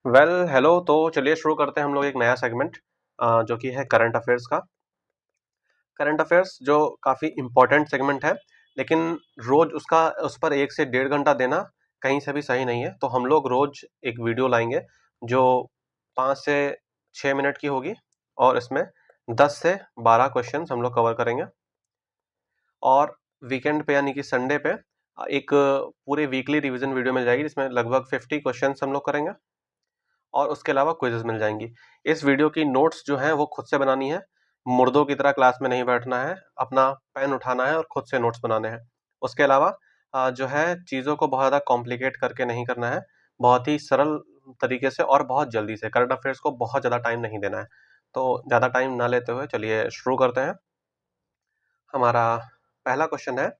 Hello. तो चलिए शुरू करते हैं हम लोग एक नया सेगमेंट जो कि है करंट अफेयर्स का। करंट अफेयर्स जो काफ़ी इम्पोर्टेंट सेगमेंट है, लेकिन रोज उस पर 1 से 1.5 घंटा देना कहीं से भी सही नहीं है। तो हम लोग रोज एक वीडियो लाएंगे जो 5 से 6 मिनट की होगी, और इसमें 10 से 12 क्वेश्चन हम लोग कवर करेंगे। और वीकेंड पे यानी कि संडे पे एक पूरे वीकली रिवीजन वीडियो मिल जाएगी, जिसमें लगभग 50 क्वेश्चन हम लोग करेंगे, और उसके अलावा क्विज़ेस मिल जाएंगी। इस वीडियो की नोट्स जो हैं वो खुद से बनानी है, मुर्दों की तरह क्लास में नहीं बैठना है, अपना पेन उठाना है और खुद से नोट्स बनाने हैं। उसके अलावा जो है चीज़ों को बहुत ज़्यादा कॉम्प्लिकेट करके नहीं करना है, बहुत ही सरल तरीके से और बहुत जल्दी से। करंट अफेयर्स को बहुत ज़्यादा टाइम नहीं देना है। तो ज़्यादा टाइम ना लेते हुए चलिए शुरू करते हैं। हमारा पहला क्वेश्चन है,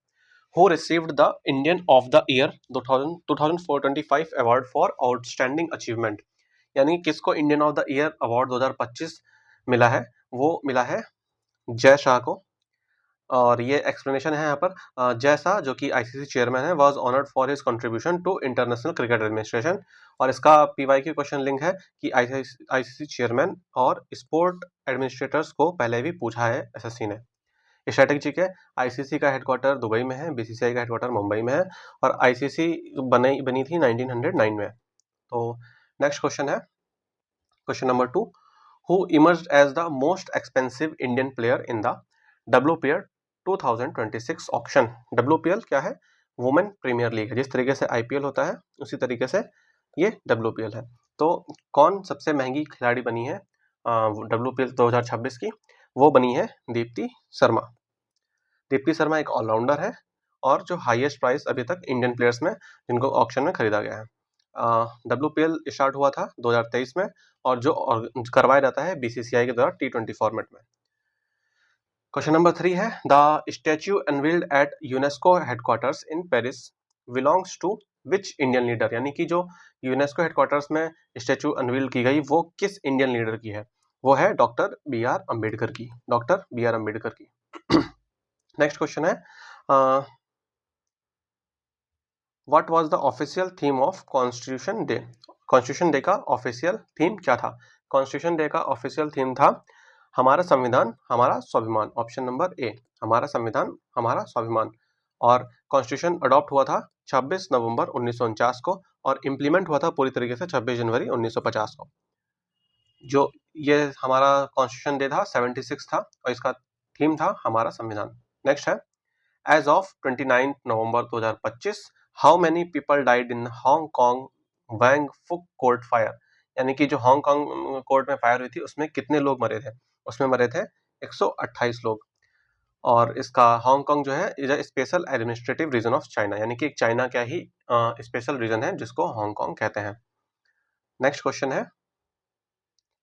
who received the Indian of the year 2025 award for outstanding achievement. यानी किसको Indian of the year award 2025 मिला है? वो मिला है जय शाह को। और ये एक्सप्लेनेशन है यहाँ पर। जय शाह जो कि आईसीसी चेयरमैन है, was honoured for his contribution to international cricket administration. और इसका पीवाई क्वेश्चन लिंक है कि आईसीसी चेयरमैन और स्पोर्ट एडमिनिस्ट्रेटर्स को पहले भी पूछा है एसएससी ने। स्ट्रेटेजिक है। आईसीसी का हेडक्वार्टर दुबई में है, बीसीसीआई का हेडक्वार्टर मुंबई में है, और आईसीसी बनी थी 1909 में। तो नेक्स्ट क्वेश्चन है, question number 2, who emerged as the most expensive Indian player in the WPL 2026 auction. WPL क्या है? वुमेन प्रीमियर लीग है। जिस तरीके से आईपीएल होता है उसी तरीके से ये WPL है। तो कौन सबसे महंगी खिलाड़ी बनी है WPL 2026 की? वो बनी है दीप्ति शर्मा। दीप्ति शर्मा एक ऑलराउंडर है, और जो हाईएस्ट प्राइस अभी तक इंडियन प्लेयर्स में जिनको ऑक्शन में खरीदा गया है। WPL स्टार्ट हुआ था 2023 में, और जो करवाया जाता है बीसीसीआई के द्वारा T20 फॉर्मेट में। क्वेश्चन नंबर 3 है, the statue unveiled at UNESCO headquarters in Paris belongs to which Indian leader. यानी कि जो यूनेस्को हेडक्वार्टर्स में स्टैच्यू अनवील की गई वो किस इंडियन लीडर की है? वो है डॉक्टर बी आर अम्बेडकर की। डॉक्टर बी आर अम्बेडकर की। नेक्स्ट क्वेश्चन है, what was the official theme of constitution day. Constitution day का ऑफिशियल थीम क्या था? कॉन्स्टिट्यूशन डे का ऑफिशियल थीम था हमारा संविधान हमारा स्वाभिमान। ऑप्शन नंबर ए, हमारा संविधान हमारा स्वाभिमान। और कॉन्स्टिट्यूशन अडॉप्ट हुआ था 26 नवंबर 1949 को, और इम्प्लीमेंट हुआ था पूरी तरीके से 26 जनवरी 1950 को। जो ये हमारा कॉन्स्टिट्यूशन डे था 76 था, और इसका थीम था हमारा संविधान। नेक्स्ट है, as of 29 November 2025 how many people died in Hong Kong Wang Fuk Court fire. यानी कि जो हांगकांग कोर्ट में फायर हुई थी उसमें कितने लोग मरे थे? उसमें मरे थे 128 लोग। और इसका हांगकांग जो है is a special administrative region of China, यानी कि एक चाइना का ही स्पेशल रीजन है जिसको हांगकांग कहते हैं। नेक्स्ट क्वेश्चन है,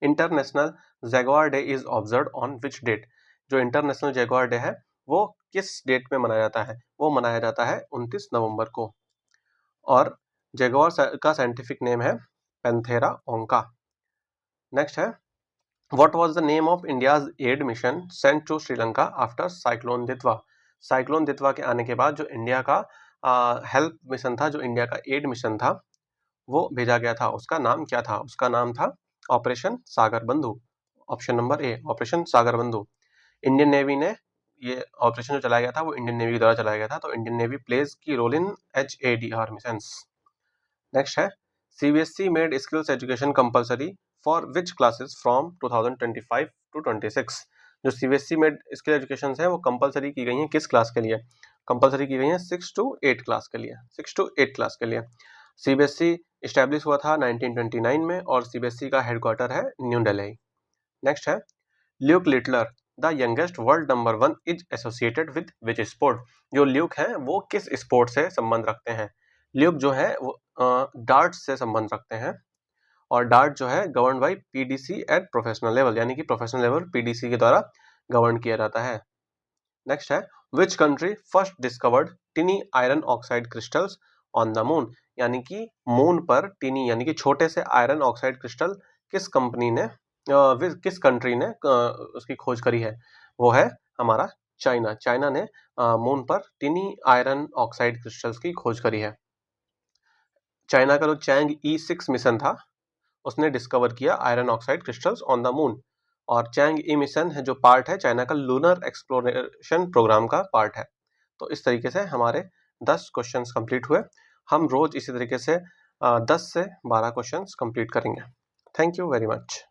international jaguar day is observe on which date. जो इंटरनेशनल जैगुआर डे है वो किस डेट में मनाया जाता है? वो मनाया जाता है 29 नवंबर को। और जैगुआर का साइंटिफिक नेम है पैंथेरा ओंका। नेक्स्ट है, what was the name of India's aid mission sent to Sri Lanka after cyclone Ditwah. Cyclone Ditwah के आने के बाद जो इंडिया का हेल्प मिशन था, जो इंडिया का एड मिशन था, वो भेजा गया था, उसका नाम क्या था? उसका नाम था ऑपरेशन सागर बंधु। ऑप्शन नंबर ए, ऑपरेशन सागर बंधु। इंडियन नेवी ने ये ऑपरेशन जो चलाया गया था वो इंडियन नेवी द्वारा चलाया गया था। तो Indian Navy plays key role in HADR missions. नेक्स्ट है, CBSE made skills education compulsory for which classes from 2025 to 26। जो सीबीएसई मेड स्किल एजुकेशन है वो कंपलसरी की गई हैं किस क्लास के लिए? कंपलसरी की गई हैं 6 to 8 क्लास के लिए। 6 to 8 क्लास के लिए। सीबीएसई स्टैब्लिश हुआ था 1929 में, और सीबीएसई का हेडक्वार्टर है न्यू दिल्ली। नेक्स्ट है, Luke Littler the youngest world number 1 is associated with which sport. जो ल्यूक है वो किस स्पोर्ट से संबंध रखते हैं? ल्यूक जो है वो डार्ट से संबंध रखते हैं, और डार्ट जो है govern by PDC at professional level, यानी कि प्रोफेशनल लेवल पीडीसी के द्वारा गवर्न किया जाता है। नेक्स्ट है, which country first discovered टिनी iron oxide crystals on the moon. यानी कि मून पर टिनी यानी कि छोटे से आयरन ऑक्साइड क्रिस्टल किस कंपनी ने किस कंट्री ने उसकी खोज करी है? वो है हमारा चाइना। चाइना ने मून पर टिनी आयरन ऑक्साइड क्रिस्टल्स की खोज करी है। चाइना का जो चैंग E6 मिशन था उसने डिस्कवर किया iron oxide crystals on the moon. और चैंग ई मिशन है जो पार्ट है चाइना का लूनर एक्सप्लोरेशन प्रोग्राम का पार्ट है। तो इस तरीके से हमारे 10 क्वेश्चंस कंप्लीट हुए। हम रोज इसी तरीके से 10 से 12 क्वेश्चंस कंप्लीट करेंगे। Thank you very much.